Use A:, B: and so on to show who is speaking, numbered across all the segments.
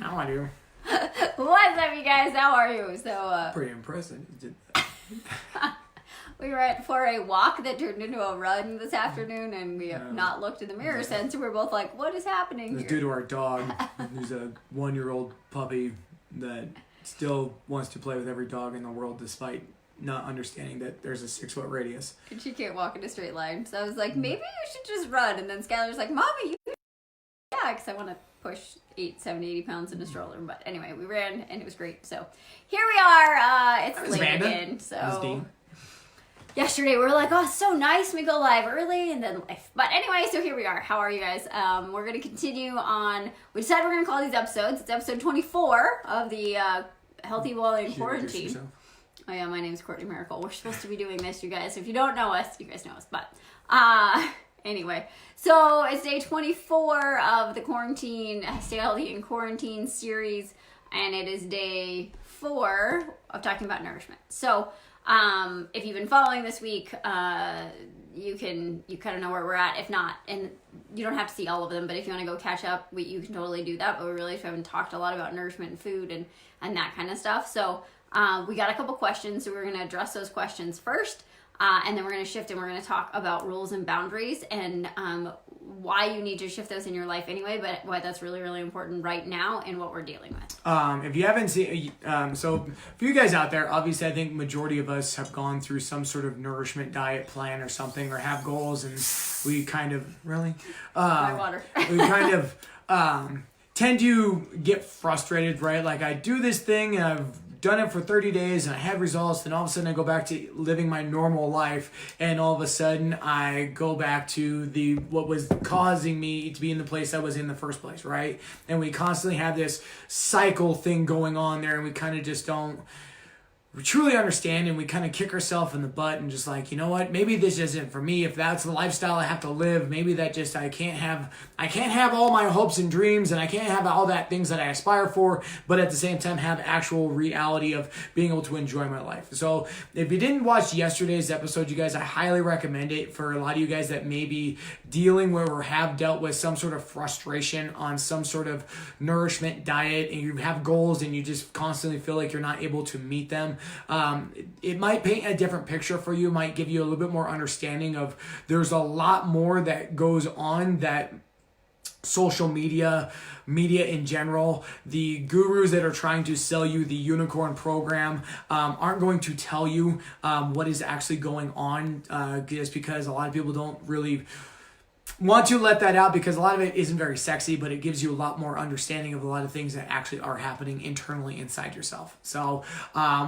A: How I do?
B: What's up, you guys? How are you?
A: Pretty impressive.
B: We went for a walk that turned into a run this afternoon, and we have not looked in the mirror since. We're both like, what is happening
A: It's
B: here?
A: due to our dog, who's a 1-year-old puppy that still wants to play with every dog in the world despite not understanding that there's a 6-foot radius.
B: And she can't walk in a straight line. So I was like, maybe you should just run. And then Skylar's like, Mommy, you yeah, because I want to push 80 pounds in a stroller. But anyway, we ran, and it was great. So here we are. It's late
A: Amanda.
B: again.
A: That was Dean.
B: Yesterday we were like, oh, it's so nice. We go live early and then live. But anyway, so here we are. How are you guys? We're going to continue on. We decided we're going to call these episodes. It's episode 24 of the Healthy While in Quarantine. Oh yeah, my name's Courtney Miracle. We're supposed to be doing this, you guys. If you don't know us, you guys know us. But anyway, so it's day 24 of the quarantine, Stay Healthy in Quarantine series. And it is day 4 of talking about nourishment. So if you've been following this week, you kind of know where we're at. If not, and you don't have to see all of them, but if you want to go catch up, you can totally do that. But we really haven't talked a lot about nourishment and food and that kind of stuff. So we got a couple questions, so we're going to address those questions first. And then we're going to shift and we're going to talk about rules and boundaries and why you need to shift those in your life anyway, but why that's really, really important right now and what we're dealing with.
A: If you haven't seen, so for you guys out there, obviously I think majority of us have gone through some sort of nourishment diet plan or something, or have goals, and we kind of,
B: My water.
A: we kind of tend to get frustrated, right? Like I do this thing and I've done it for 30 days and I had results, then all of a sudden I go back to living my normal life, and all of a sudden I go back to what was causing me to be in the place I was in the first place, right? And we constantly have this cycle thing going on there, and we kind of just don't truly understand, and we kind of kick ourselves in the butt and just like, you know what, maybe this isn't for me. If that's the lifestyle I have to live, maybe that just I can't have all my hopes and dreams, and I can't have all that things that I aspire for, but at the same time have actual reality of being able to enjoy my life. So if you didn't watch yesterday's episode, you guys, I highly recommend it for a lot of you guys that may be dealing with or have dealt with some sort of frustration on some sort of nourishment diet, and you have goals and you just constantly feel like you're not able to meet them. It might paint a different picture for you, might give you a little bit more understanding of there's a lot more that goes on that social media in general, the gurus that are trying to sell you the unicorn program aren't going to tell you what is actually going on, just because a lot of people don't really want to let that out, because a lot of it isn't very sexy, but it gives you a lot more understanding of a lot of things that actually are happening internally inside yourself. So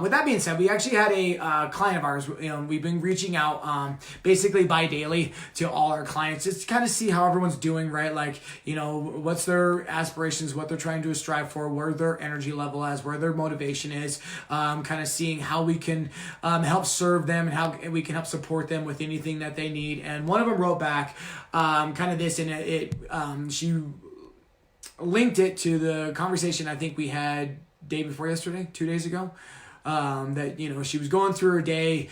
A: with that being said, we actually had a client of ours. We've been reaching out basically bi-daily to all our clients just to kind of see how everyone's doing, right? Like, what's their aspirations, what they're trying to strive for, where their energy level is, where their motivation is, kind of seeing how we can help serve them and how we can help support them with anything that they need. And one of them wrote back kind of this, and she linked it to the conversation I think we had day before yesterday, 2 days ago, that, she was going through her day.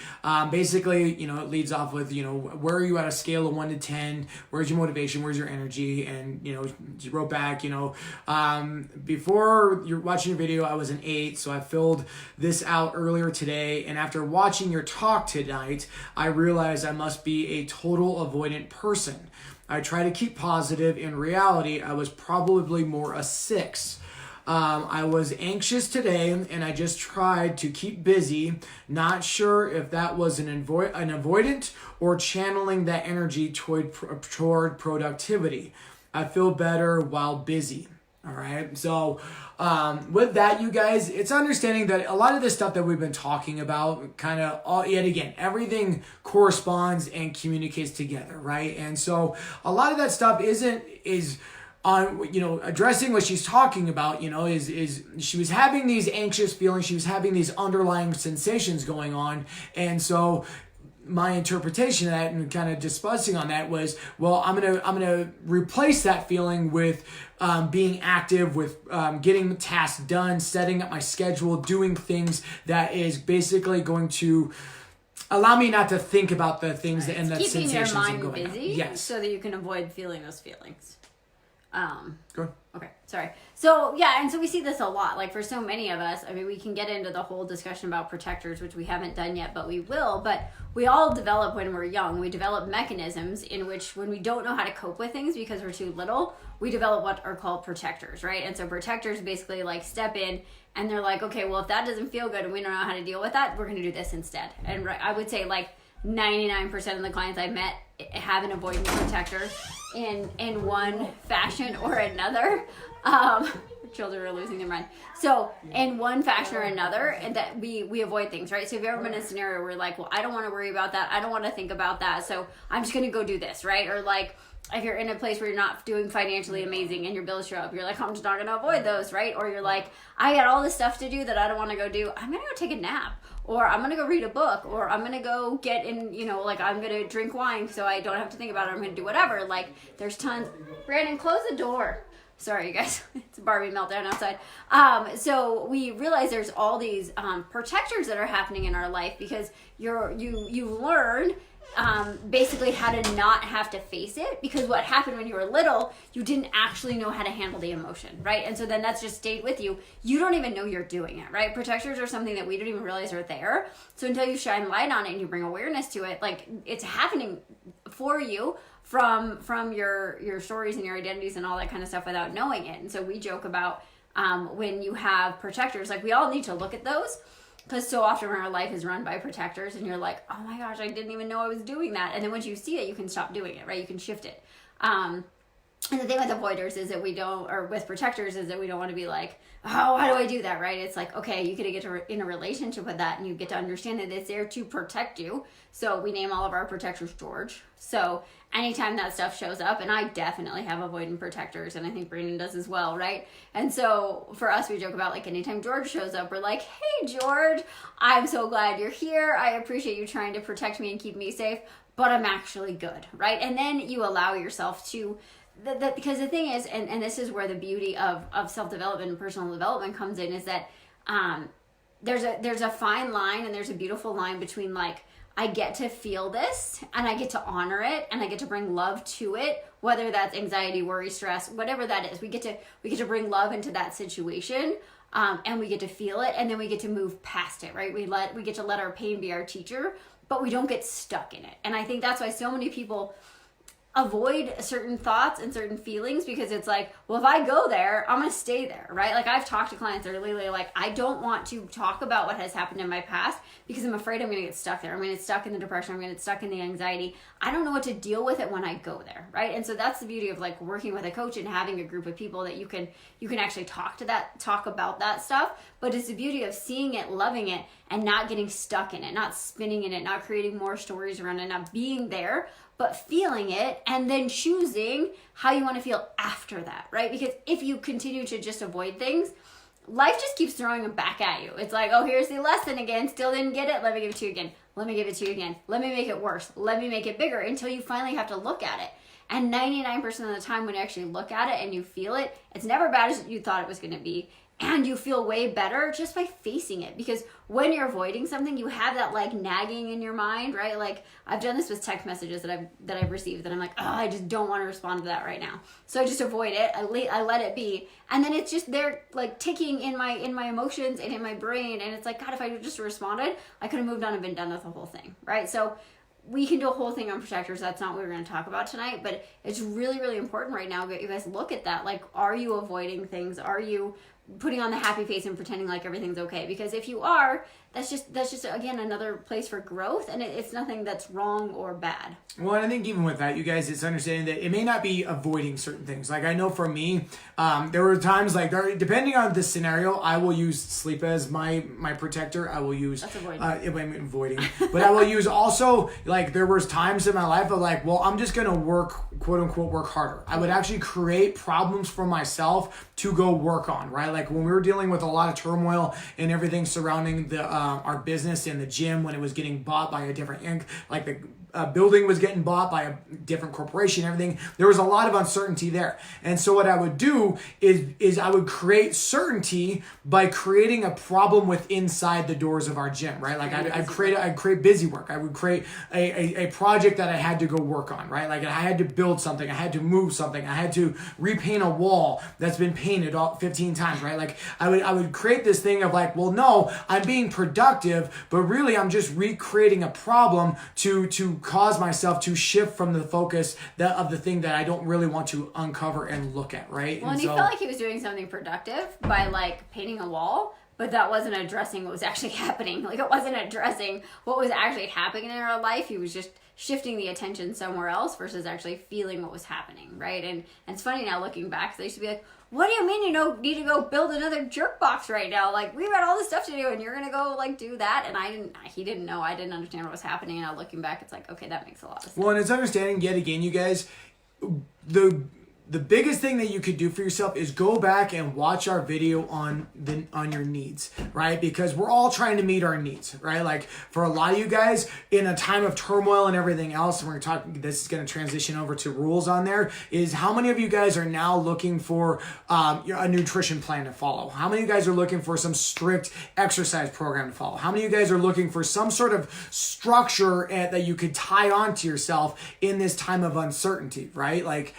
A: Basically, it leads off with, where are you at a scale of 1 to 10? Where's your motivation? Where's your energy? And, she wrote back, before you're watching your video, I was an 8. So I filled this out earlier today. And after watching your talk tonight, I realized I must be a total avoidant person. I try to keep positive. In reality, I was probably more a 6. I was anxious today, and I just tried to keep busy. Not sure if that was an avoidant or channeling that energy toward productivity. I feel better while busy. All right. So with that, you guys, it's understanding that a lot of this stuff that we've been talking about yet again, everything corresponds and communicates together. Right. And so a lot of that stuff is on, addressing what she's talking about, is she was having these anxious feelings. She was having these underlying sensations going on. And so my interpretation of that and kind of discussing on that was, well, I'm gonna replace that feeling with being active, with getting tasks done, setting up my schedule, doing things that is basically going to allow me not to think about the things and the sensations
B: keeping your mind
A: going
B: busy,
A: on. Yes,
B: so that you can avoid feeling those feelings.
A: Good.
B: Okay, sorry. So yeah, and so we see this a lot. Like for so many of us, I mean, we can get into the whole discussion about protectors, which we haven't done yet, but we will. But we all develop when we're young. We develop mechanisms in which when we don't know how to cope with things because we're too little, we develop what are called protectors, right? And so protectors basically like step in and they're like, okay, well, if that doesn't feel good and we don't know how to deal with that, we're going to do this instead. And I would say like 99% of the clients I've met have an avoidance protector in one fashion or another. Children are losing their mind. So in one fashion or another, and that we avoid things, right? So if you've ever been in a scenario where you're like, well, I don't want to worry about that. I don't want to think about that. So I'm just going to go do this, right? Or like, if you're in a place where you're not doing financially amazing and your bills show up, you're like, I'm just not going to avoid those, right? Or you're like, I got all this stuff to do that I don't want to go do. I'm going to go take a nap. Or I'm going to go read a book. Or I'm going to go get in, like I'm going to drink wine so I don't have to think about it. I'm going to do whatever. Like, there's tons. Brandon, close the door. Sorry, you guys. It's a Barbie meltdown outside. So we realize there's all these protectors that are happening in our life because you've learned basically how to not have to face it, because what happened when you were little, you didn't actually know how to handle the emotion, right? And so then that's just stayed with you. You don't even know you're doing it, right? Protectors are something that we don't even realize are there. So until you shine light on it and you bring awareness to it, like it's happening for you from your stories and your identities and all that kind of stuff without knowing it. And so we joke about when you have protectors, like we all need to look at those, because so often our life is run by protectors and you're like, oh my gosh, I didn't even know I was doing that. And then once you see it, you can stop doing it, right? You can shift it. And the thing with avoiders is that we don't, or with protectors is that we don't want to be like, oh, why do I do that, right? It's like, okay, you get in a relationship with that and you get to understand that it's there to protect you. So we name all of our protectors George. So anytime that stuff shows up, and I definitely have avoidant protectors, and I think Brandon does as well, right? And so for us, we joke about like anytime George shows up, we're like, hey, George, I'm so glad you're here. I appreciate you trying to protect me and keep me safe, but I'm actually good, right? And then you allow yourself to, because the thing is, and this is where the beauty of self-development and personal development comes in, is that there's a fine line and there's a beautiful line between like, I get to feel this and I get to honor it and I get to bring love to it, whether that's anxiety, worry, stress, whatever that is. We get to bring love into that situation, and we get to feel it, and then we get to move past it, right? We get to let our pain be our teacher, but we don't get stuck in it. And I think that's why so many people avoid certain thoughts and certain feelings, because it's like, well, if I go there, I'm going to stay there, right? Like I've talked to clients that are literally like, I don't want to talk about what has happened in my past because I'm afraid I'm going to get stuck there. I'm going to get stuck in the depression. I'm going to get stuck in the anxiety. I don't know what to deal with it when I go there, right? And so that's the beauty of like working with a coach and having a group of people that you can actually talk about that stuff. But it's the beauty of seeing it, loving it, and not getting stuck in it, not spinning in it, not creating more stories around it, not being there, but feeling it and then choosing how you want to feel after that, right? Because if you continue to just avoid things, life just keeps throwing them back at you. It's like, oh, here's the lesson again. Still didn't get it. Let me give it to you again. Let me give it to you again. Let me make it worse. Let me make it bigger, until you finally have to look at it. And 99% of the time when you actually look at it and you feel it, it's never bad as you thought it was going to be. And you feel way better just by facing it. Because when you're avoiding something, you have that like nagging in your mind, right? Like I've done this with text messages that I've received that I'm like, oh, I just don't want to respond to that right now. So I just avoid it. I let it be. And then it's just there like ticking in my emotions and in my brain. And it's like, God, if I just responded, I could have moved on and been done with the whole thing, right? So we can do a whole thing on protectors. That's not what we're going to talk about tonight, but it's really, really important right now that you guys look at that. Like, are you avoiding things? Are you putting on the happy face and pretending like everything's okay? Because if you are, that's just again another place for growth, and it's nothing that's wrong or bad.
A: Well, and I think even with that, you guys, it's understanding that it may not be avoiding certain things. Like I know for me, there were times like depending on the scenario, I will use sleep as my protector. I will use avoiding, but I will use also like there was times in my life of like, well, I'm just gonna work, quote unquote, work harder. I would actually create problems for myself to go work on, right? Like Like when we were dealing with a lot of turmoil and everything surrounding the our business and the gym when it was getting bought by a different, like the building was getting bought by a different corporation, everything, there was a lot of uncertainty there. And so what I would do is I would create certainty by creating a problem with inside the doors of our gym, right? Like I'd create busy work. I would create a project that I had to go work on, right? Like I had to build something, I had to move something, I had to repaint a wall that's been painted 15 times, right? Like I would create this thing of like, well, no, I'm being productive, but really I'm just recreating a problem to cause myself to shift from the focus of the thing that I don't really want to uncover and look at, right?
B: Well, and he felt like he was doing something productive by like painting a wall, but that wasn't addressing what was actually happening. Like it wasn't addressing what was actually happening in our life. He was just shifting the attention somewhere else versus actually feeling what was happening, right? And it's funny now looking back, they used to be like, what do you mean you need to go build another jerk box right now? Like we've got all this stuff to do and you're gonna go like do that. And he didn't know, I didn't understand what was happening. And now looking back, it's like, okay, that makes a lot of sense.
A: Well, and it's understanding yet again, you guys, the biggest thing that you could do for yourself is go back and watch our video on your needs, right? Because we're all trying to meet our needs, right? Like for a lot of you guys in a time of turmoil and everything else, and we're talking, this is going to transition over to rules on there, is how many of you guys are now looking for a nutrition plan to follow? How many of you guys are looking for some strict exercise program to follow? How many of you guys are looking for some sort of structure that you could tie on to yourself in this time of uncertainty, right? Like,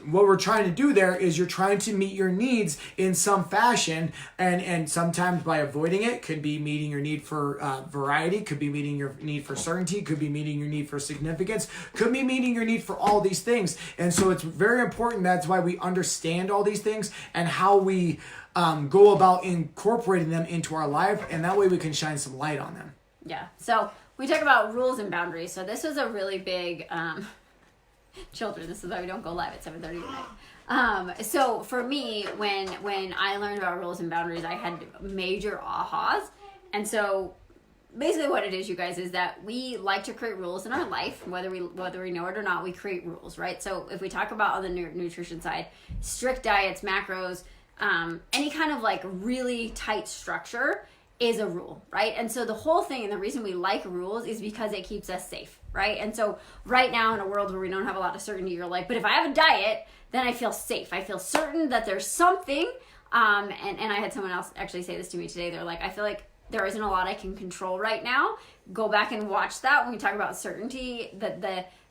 A: what we're trying to do there is you're trying to meet your needs in some fashion, and sometimes by avoiding it could be meeting your need for variety, could be meeting your need for certainty, could be meeting your need for significance, could be meeting your need for all these things. And so it's very important. That's why we understand all these things and how we go about incorporating them into our life, and that way we can shine some light on them.
B: Yeah. So we talk about rules and boundaries. So this was a really big children, this is why we don't go live at 7:30 tonight. So for me, when I learned about rules and boundaries, I had major ahas. And so basically what it is, you guys, is that we like to create rules in our life, whether we know it or not. We create rules, right? So if we talk about on the nutrition side, strict diets, macros, any kind of like really tight structure is a rule, right? And so the whole thing, and the reason we like rules is because it keeps us safe, right? And so right now in a world where we don't have a lot of certainty, you're like, but if I have a diet, then I feel safe. I feel certain that there's something. And I had someone else actually say this to me today. They're like, I feel like there isn't a lot I can control right now. Go back and watch that when we talk about certainty, that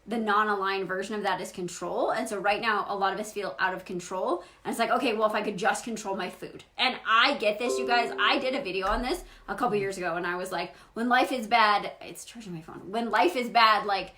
B: the non-aligned version of that is control. And so right now, a lot of us feel out of control. And it's like, okay, well, if I could just control my food. And I get this, you guys. I did a video on this a couple years ago, and I was like, when life is bad, it's charging my phone. When life is bad, like,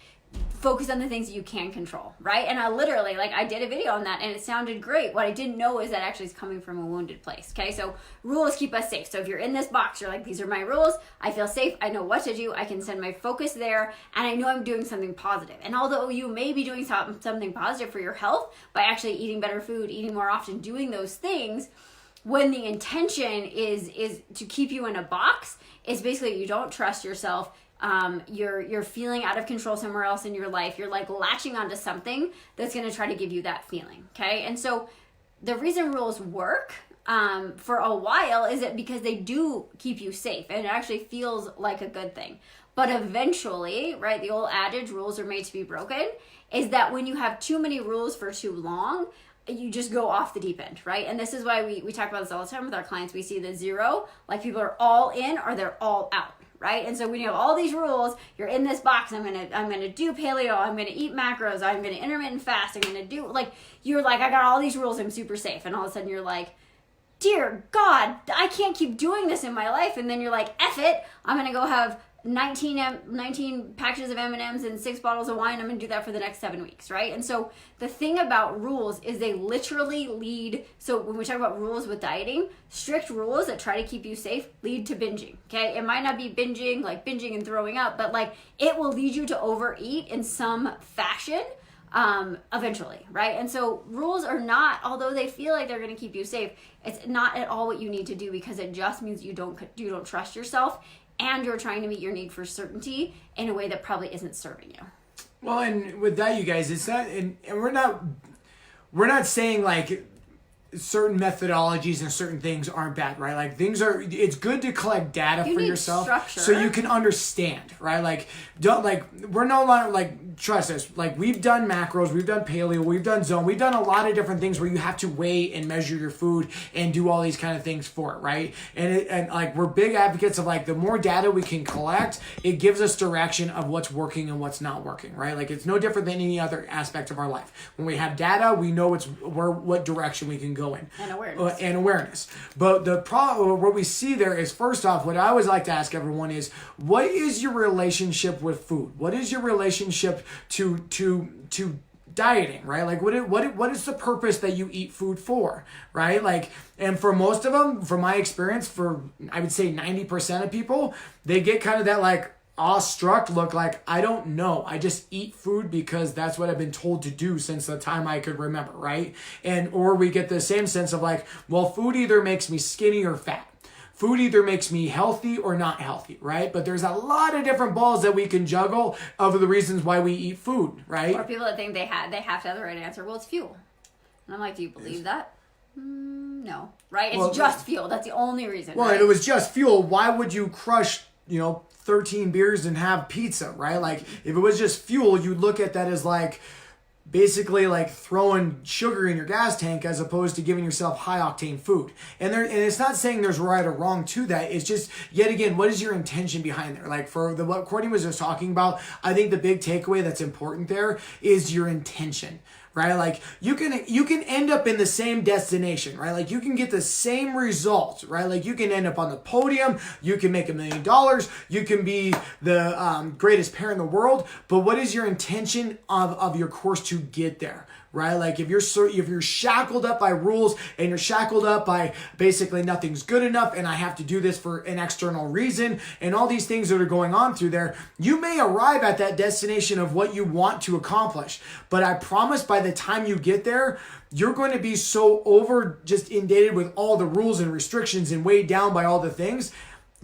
B: focus on the things that you can control, right? And I literally, like, I did a video on that, and it sounded great. What I didn't know is that actually is coming from a wounded place, okay? So rules keep us safe. So if you're in this box, you're like, these are my rules. I feel safe. I know what to do. I can send my focus there, and I know I'm doing something positive. And although you may be doing something positive for your health by actually eating better food, eating more often, doing those things, when the intention is to keep you in a box, is basically you don't trust yourself. You're feeling out of control somewhere else in your life. You're like latching onto something that's going to try to give you that feeling. Okay. And so the reason rules work, for a while is it because they do keep you safe and it actually feels like a good thing. But eventually, right, the old adage, rules are made to be broken, is that when you have too many rules for too long, you just go off the deep end, right? And this is why we talk about this all the time with our clients. We see the zero, like people are all in or they're all out. Right? And so when you have all these rules, you're in this box. I'm gonna do paleo. I'm gonna eat macros. I'm gonna intermittent fast. I'm gonna do you're like, I got all these rules. I'm super safe. And all of a sudden you're like, dear God, I can't keep doing this in my life. And then you're like, F it. I'm gonna go have 19 packages of M&Ms and 6 bottles of wine. I'm gonna do that for the next 7 weeks, right? And so the thing about rules is they literally lead. So when we talk about rules with dieting, strict rules that try to keep you safe lead to binging. Okay, it might not be binging like binging and throwing up, but like it will lead you to overeat in some fashion. Eventually, right? And so rules are not, although they feel like they're going to keep you safe, it's not at all what you need to do, because it just means you don't trust yourself, and you're trying to meet your need for certainty in a way that probably isn't serving you.
A: Well, and with that, you guys, it's not, and we're not saying like certain methodologies and certain things aren't bad, right? Like it's good to collect data for
B: need
A: yourself
B: structure.
A: so you can understand, right? Like, we're no longer, like, trust us, like, we've done macros, we've done paleo, we've done zone, we've done a lot of different things where you have to weigh and measure your food and do all these kind of things for it, right? And like, we're big advocates of, like, the more data we can collect, it gives us direction of what's working and what's not working, right? Like, it's no different than any other aspect of our life. When we have data, we know what direction we can go in.
B: And awareness.
A: But the problem, what we see there is, first off, what I always like to ask everyone is, what is your relationship with food? What is your relationship to dieting, right? Like, what is the purpose that you eat food for, right? Like, and for most of them, from my experience, for I would say 90% of people, they get kind of that, like, awestruck look, like, I don't know, I just eat food because that's what I've been told to do since the time I could remember, right? Or we get the same sense of, like, well, food either makes me skinny or fat. Food either makes me healthy or not healthy, right? But there's a lot of different balls that we can juggle of the reasons why we eat food, right?
B: Or people that think they have to have the right answer. Well, it's fuel. And I'm like, do you believe that? No, right? It's just fuel. That's the only reason.
A: Well,
B: right?
A: if it was just fuel, why would you crush, 13 beers and have pizza, right? Like, if it was just fuel, you'd look at that as, like, basically like throwing sugar in your gas tank as opposed to giving yourself high octane food. And it's not saying there's right or wrong to that. It's just, yet again, what is your intention behind there? Like, for what Courtney was just talking about, I think the big takeaway that's important there is your intention. Right? Like, you can end up in the same destination, right? Like, you can get the same results, right? Like, you can end up on the podium, you can make $1 million, you can be the greatest parent in the world, but what is your intention of your course to get there? Right? Like, if you're shackled up by rules and you're shackled up by basically nothing's good enough and I have to do this for an external reason and all these things that are going on through there, you may arrive at that destination of what you want to accomplish. But I promise by the time you get there, you're going to be so just inundated with all the rules and restrictions and weighed down by all the things.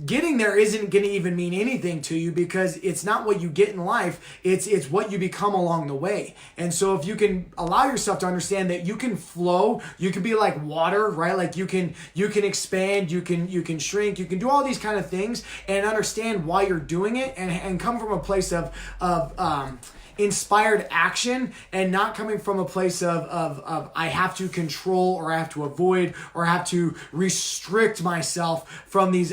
A: Getting there isn't going to even mean anything to you because it's not what you get in life. It's what you become along the way. And so if you can allow yourself to understand that you can flow, you can be like water, right? Like, you can expand, you can shrink, you can do all these kind of things and understand why you're doing it and come from a place of inspired action and not coming from a place of I have to control or I have to avoid or I have to restrict myself from these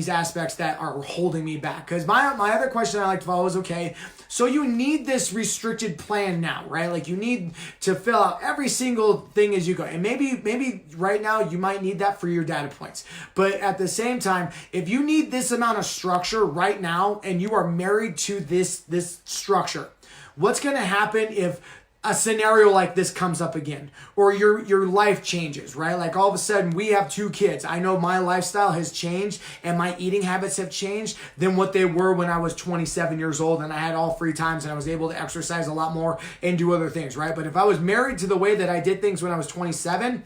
A: aspects that are holding me back. Because my other question I like to follow is, okay, so you need this restricted plan now, right? Like, you need to fill out every single thing as you go. And maybe right now you might need that for your data points. But at the same time, if you need this amount of structure right now and you are married to this structure, what's going to happen if a scenario like this comes up again, or your life changes, right? Like, all of a sudden we have 2 kids. I know my lifestyle has changed and my eating habits have changed than what they were when I was 27 years old and I had all free times and I was able to exercise a lot more and do other things, right? But if I was married to the way that I did things when I was 27,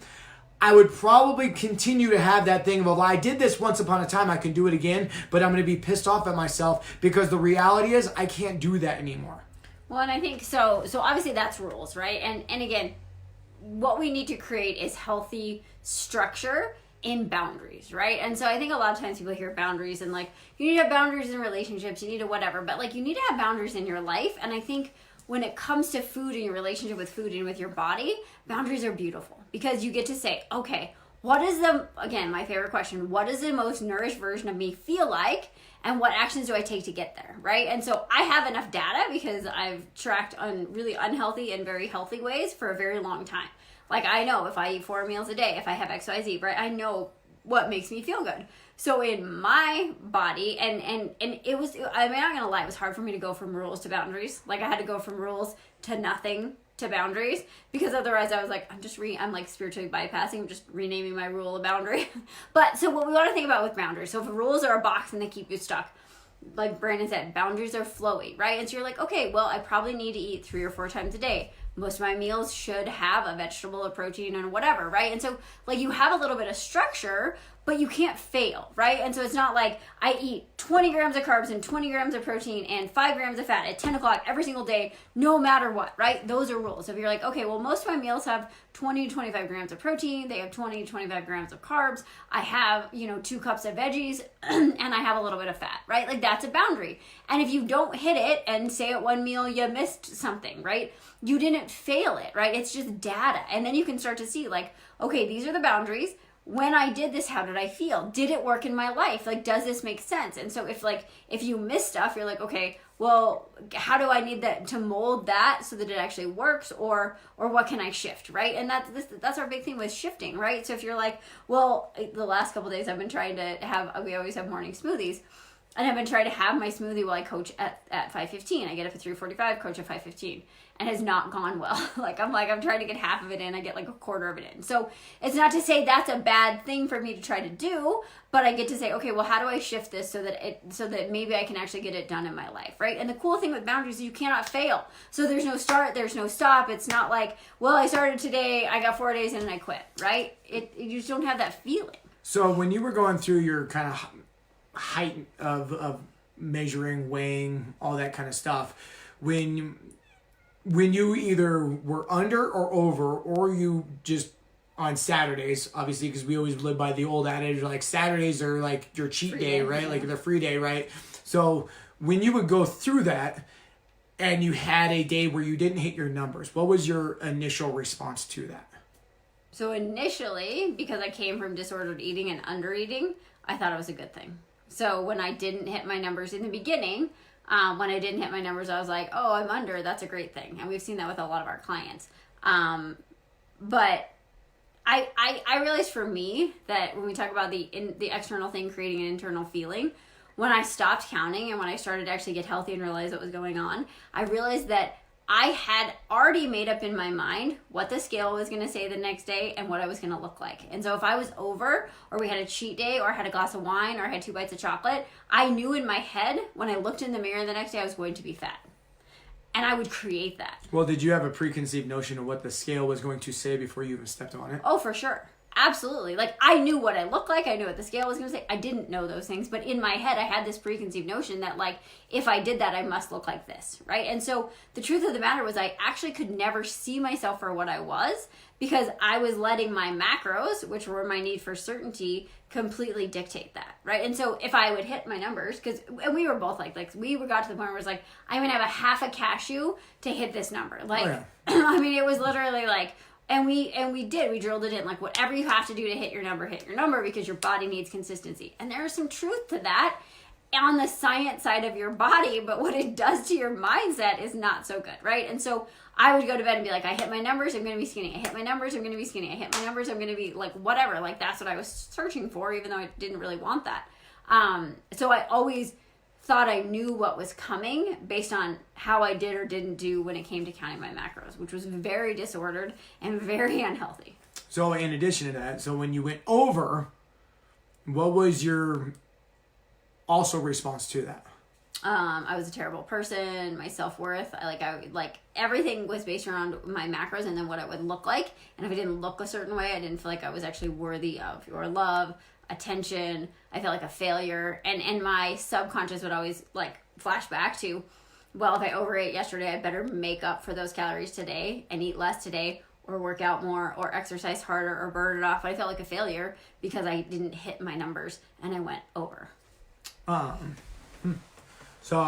A: I would probably continue to have that thing of, well, I did this once upon a time, I can do it again, but I'm going to be pissed off at myself because the reality is I can't do that anymore.
B: Well, and I think so obviously that's rules, right? And again, what we need to create is healthy structure in boundaries, right? And so I think a lot of times people hear boundaries and, like, you need to have boundaries in relationships, you need to whatever, but, like, you need to have boundaries in your life. And I think when it comes to food and your relationship with food and with your body, boundaries are beautiful because you get to say, okay, again, my favorite question, what does the most nourished version of me feel like? And what actions do I take to get there, right? And so I have enough data because I've tracked on really unhealthy and very healthy ways for a very long time. Like, I know if I eat 4 meals a day, if I have XYZ, right? I know what makes me feel good. So in my body, and it was, I'm not gonna lie, it was hard for me to go from rules to boundaries. Like, I had to go from rules to nothing to boundaries, because otherwise I was like, I'm like spiritually bypassing, I'm just renaming my rule a boundary. But so what we want to think about with boundaries, so if rules are a box and they keep you stuck, like Brandon said, boundaries are flowy, right? And so you're like, okay, well, I probably need to eat 3 or 4 times a day. Most of my meals should have a vegetable, a protein, and whatever, right? And so, like, you have a little bit of structure, but you can't fail, right? And so it's not like I eat 20 grams of carbs and 20 grams of protein and 5 grams of fat at 10 o'clock every single day, no matter what, right? Those are rules. If you're like, okay, well, most of my meals have 20 to 25 grams of protein, they have 20 to 25 grams of carbs, I have, 2 cups of veggies, and I have a little bit of fat, right? Like that's a boundary. And if you don't hit it and say at one meal you missed something, right? You didn't fail it, right? It's just data. And then you can start to see like, okay, these are the boundaries. When I did this, how did I feel? Did it work in my life? Like, does this make sense? And so if you miss stuff, you're like, okay, well, how do I need that to mold that so that it actually works, or what can I shift, right? And that's our big thing with shifting, right? So if you're like, well, the last couple of days I've been trying to we always have morning smoothies. And I've been trying to have my smoothie while I coach at 5:15. I get up at 3:45, coach at 5:15, and has not gone well. I'm trying to get half of it in. I get like a quarter of it in. So it's not to say that's a bad thing for me to try to do, but I get to say, okay, well, how do I shift this so that maybe I can actually get it done in my life, right? And the cool thing with boundaries is you cannot fail. So there's no start, there's no stop. It's not like, well, I started today, I got 4 days in and I quit, right? You just don't have that feeling.
A: So when you were going through your kind of height of measuring, weighing, all that kind of stuff, when you either were under or over, or you just on Saturdays, obviously, because we always live by the old adage, like Saturdays are like your cheat day, right? Like the free day, right? So when you would go through that and you had a day where you didn't hit your numbers, what was your initial response to that?
B: So initially, because I came from disordered eating and under eating, I thought it was a good thing. So when I didn't hit my numbers in the beginning, when I didn't hit my numbers, I was like, oh, I'm under. That's a great thing. And we've seen that with a lot of our clients. But I realized for me that when we talk about the external thing creating an internal feeling, when I stopped counting and when I started to actually get healthy and realize what was going on, I realized that I had already made up in my mind what the scale was going to say the next day and what I was going to look like. And so if I was over, or we had a cheat day, or I had a glass of wine, or I had 2 bites of chocolate, I knew in my head when I looked in the mirror the next day I was going to be fat. And I would create that.
A: Well, did you have a preconceived notion of what the scale was going to say before you even stepped on it?
B: Oh, for sure. Absolutely. Like, I knew what I looked like. I knew what the scale was going to say. I didn't know those things. But in my head, I had this preconceived notion that, like, if I did that, I must look like this, right? And so the truth of the matter was I actually could never see myself for what I was because I was letting my macros, which were my need for certainty, completely dictate that, right? And so if I would hit my numbers, and we were both like we got to the point where it was like, I'm going to have a half a cashew to hit this number. Like, oh, yeah. I mean, it was literally like, And we drilled it in, like, whatever you have to do to hit your number because your body needs consistency. And there is some truth to that on the science side of your body, but what it does to your mindset is not so good, right? And so I would go to bed and be like, I hit my numbers, I'm going to be skinny. I hit my numbers, I'm going to be skinny. I hit my numbers, I'm going to be like, whatever. Like, that's what I was searching for, even though I didn't really want that. So I always thought I knew what was coming based on how I did or didn't do when it came to counting my macros, which was very disordered and very unhealthy.
A: So in addition to that, so when you went over, what was your also response to that?
B: I was a terrible person. My self-worth, everything was based around my macros and then what it would look like. And if I didn't look a certain way, I didn't feel like I was actually worthy of your love, attention. I felt like a failure, and my subconscious would always like flash back to, well, if I overate yesterday, I better make up for those calories today and eat less today, or work out more, or exercise harder, or burn it off. But I felt like a failure because I didn't hit my numbers and I went over.
A: So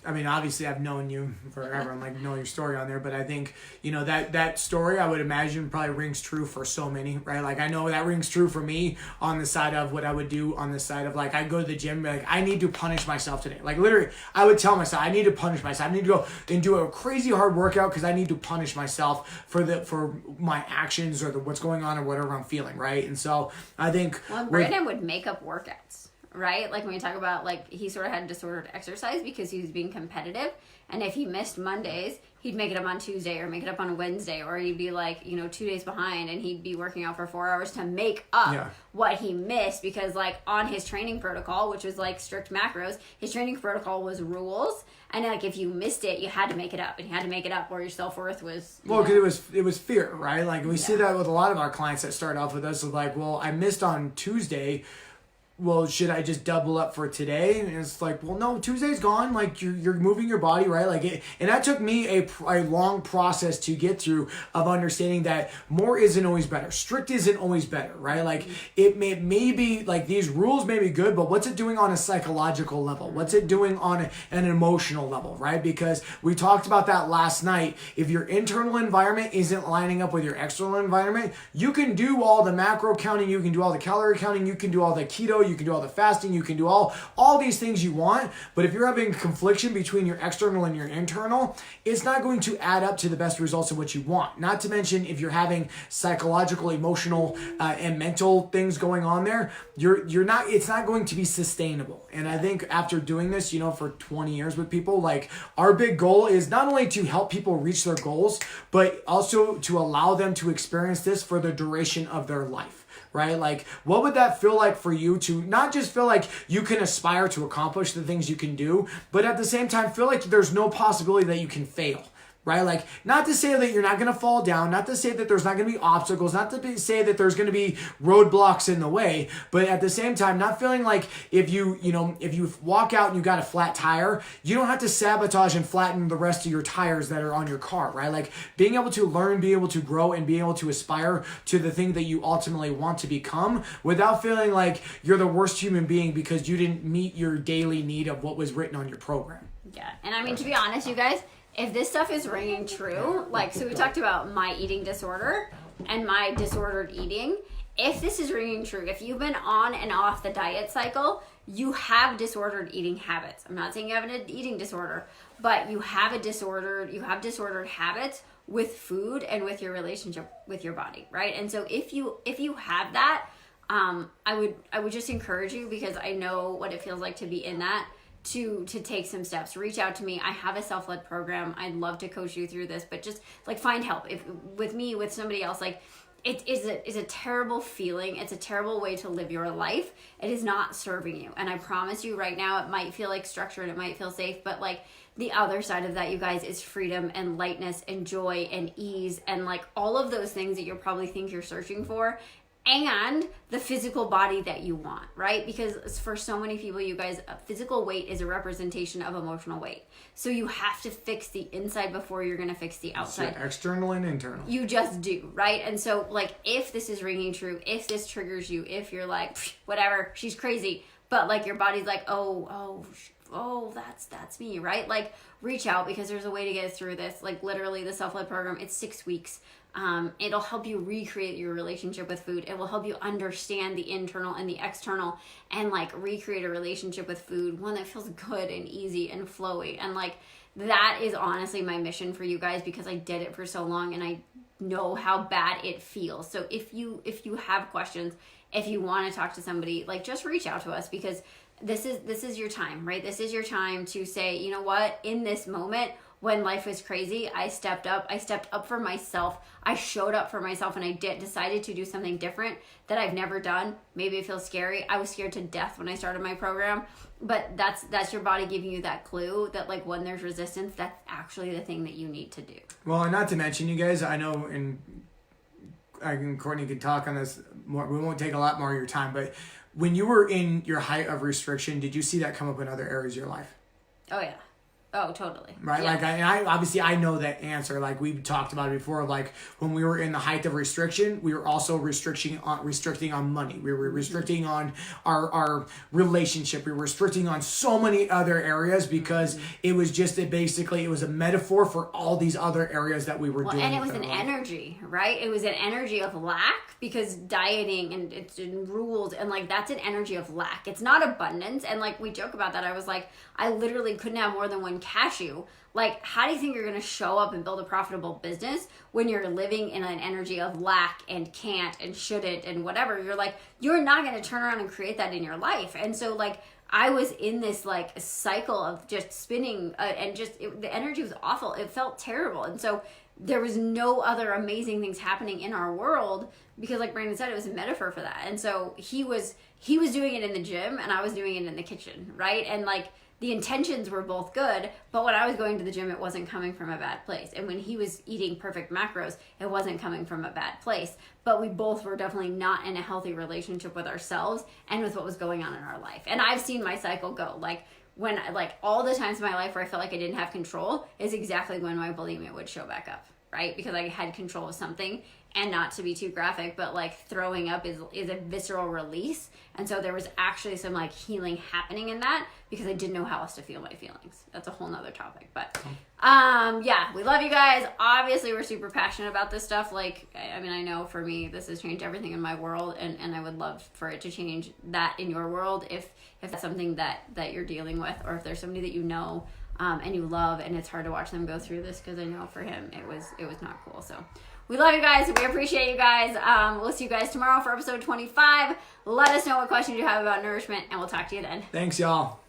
A: I mean, obviously I've known you forever and like know your story on there, but I think, that story I would imagine probably rings true for so many, right? Like I know that rings true for me on the side of what I would do on the side of like, I'd go to the gym and be like, I need to punish myself today. Like literally I would tell myself, I need to punish myself. I need to go and do a crazy hard workout because I need to punish myself for my actions or what's going on or whatever I'm feeling, right? And so I think...
B: Well, Brandon would make up workouts. right? Like when we talk about like he sort of had disordered exercise because he was being competitive, and if he missed Mondays, he'd make it up on Tuesday or make it up on Wednesday, or he'd be like, 2 days behind, and he'd be working out for 4 hours to make up what he missed, because like on his training protocol, which was like strict macros, his training protocol was rules, and like if you missed it, you had to make it up, and you had to make it up, or your self-worth was
A: because it was fear, right? Like we see that with a lot of our clients that start off with us with like, well, I missed on Tuesday, well, should I just double up for today? And it's like, well, no, Tuesday's gone. Like you're moving your body, right? Like and that took me a long process to get through, of understanding that more isn't always better. Strict isn't always better, right? Like it may be like these rules may be good, but what's it doing on a psychological level? What's it doing on an emotional level, right? Because we talked about that last night. If your internal environment isn't lining up with your external environment, you can do all the macro counting, you can do all the calorie counting, you can do all the keto, you can do all the fasting, you can do all these things you want, but if you're having confliction between your external and your internal, it's not going to add up to the best results of what you want. Not to mention, if you're having psychological, emotional, and mental things going on there, it's not going to be sustainable. And I think after doing this, for 20 years with people, like our big goal is not only to help people reach their goals, but also to allow them to experience this for the duration of their life. Right? Like, what would that feel like for you to not just feel like you can aspire to accomplish the things you can do, but at the same time feel like there's no possibility that you can fail? Right? Like, not to say that you're not going to fall down, not to say that there's not going to be obstacles, not to say that there's going to be roadblocks in the way, but at the same time, not feeling like if you walk out and you got a flat tire, you don't have to sabotage and flatten the rest of your tires that are on your car, right? Like, being able to learn, be able to grow, and be able to aspire to the thing that you ultimately want to become without feeling like you're the worst human being because you didn't meet your daily need of what was written on your program.
B: Yeah, and I mean, to be honest, you guys, if this stuff is ringing true, like, so we talked about my eating disorder and my disordered eating. If this is ringing true, if you've been on and off the diet cycle, you have disordered eating habits. I'm not saying you have an eating disorder, but you have disordered habits with food and with your relationship with your body, right? And so if you have that, I would just encourage you, because I know what it feels like to be in that, to take some steps. Reach out to me. I have a self-led program. I'd love to coach you through this, but just like find help. If with me, with somebody else, like it is a terrible feeling. It's a terrible way to live your life. It is not serving you. And I promise you right now, it might feel like structure and it might feel safe, but like the other side of that, you guys, is freedom and lightness and joy and ease and like all of those things that you probably think you're searching for, and the physical body that you want, right? Because for so many people, you guys, physical weight is a representation of emotional weight. So you have to fix the inside before you're going to fix the outside.
A: So external and internal.
B: You just do, right? And so, like, if this is ringing true, if this triggers you, if you're like, whatever, she's crazy, but like your body's like, oh, that's me, right? Like, reach out, because there's a way to get through this. Like, literally, the self-led program, it's 6 weeks. It'll help you recreate your relationship with food. It will help you understand the internal and the external, and like recreate a relationship with food, one that feels good and easy and flowy. And like, that is honestly my mission for you guys, because I did it for so long and I know how bad it feels. So if you have questions, if you want to talk to somebody, like, just reach out to us, because this is your time, right? This is your time to say, you know what, in this moment, when life was crazy, I stepped up for myself. I showed up for myself, and I decided to do something different that I've never done. Maybe it feels scary. I was scared to death when I started my program, but that's your body giving you that clue that, like, when there's resistance, that's actually the thing that you need to do.
A: Well, and not to mention, you guys, I know, Courtney can talk on this more. We won't take a lot more of your time, but when you were in your height of restriction, did you see that come up in other areas of your life?
B: Oh, yeah. Oh, totally.
A: Right? Yeah. Like, I obviously, I know that answer. Like, we've talked about it before. Like, when we were in the height of restriction, we were also restricting on money. We were restricting on our relationship. We were restricting on so many other areas, because it was just it was a metaphor for all these other areas that we were doing.
B: And it was an energy, right? It was an energy of lack, because dieting and it's in rules, and like, that's an energy of lack. It's not abundance. And like, we joke about that. I was like, I literally couldn't have more than 1 cashew. Like, how do you think you're going to show up and build a profitable business when you're living in an energy of lack and can't and shouldn't and whatever? You're like, you're not going to turn around and create that in your life. And so, like, I was in this like cycle of just spinning and just the energy was awful. It felt terrible. And so there was no other amazing things happening in our world because, like Brandon said, it was a metaphor for that. And so he was doing it in the gym and I was doing it in the kitchen, right? And like, the intentions were both good, but when I was going to the gym, it wasn't coming from a bad place. And when he was eating perfect macros, it wasn't coming from a bad place. But we both were definitely not in a healthy relationship with ourselves and with what was going on in our life. And I've seen my cycle go. Like, when, like, all the times in my life where I felt like I didn't have control is exactly when my bulimia would show back up, right? Because I had control of something. And not to be too graphic, but like throwing up is a visceral release. And so there was actually some like healing happening in that because I didn't know how else to feel my feelings. That's a whole nother topic. But yeah, we love you guys. Obviously, we're super passionate about this stuff. Like, I mean, I know for me, this has changed everything in my world. And I would love for it to change that in your world if that's something that you're dealing with, or if there's somebody that you know and you love and it's hard to watch them go through this, because I know for him it was not cool. So we love you guys. We appreciate you guys. We'll see you guys tomorrow for episode 25. Let us know what questions you have about nourishment, and we'll talk to you then.
A: Thanks, y'all.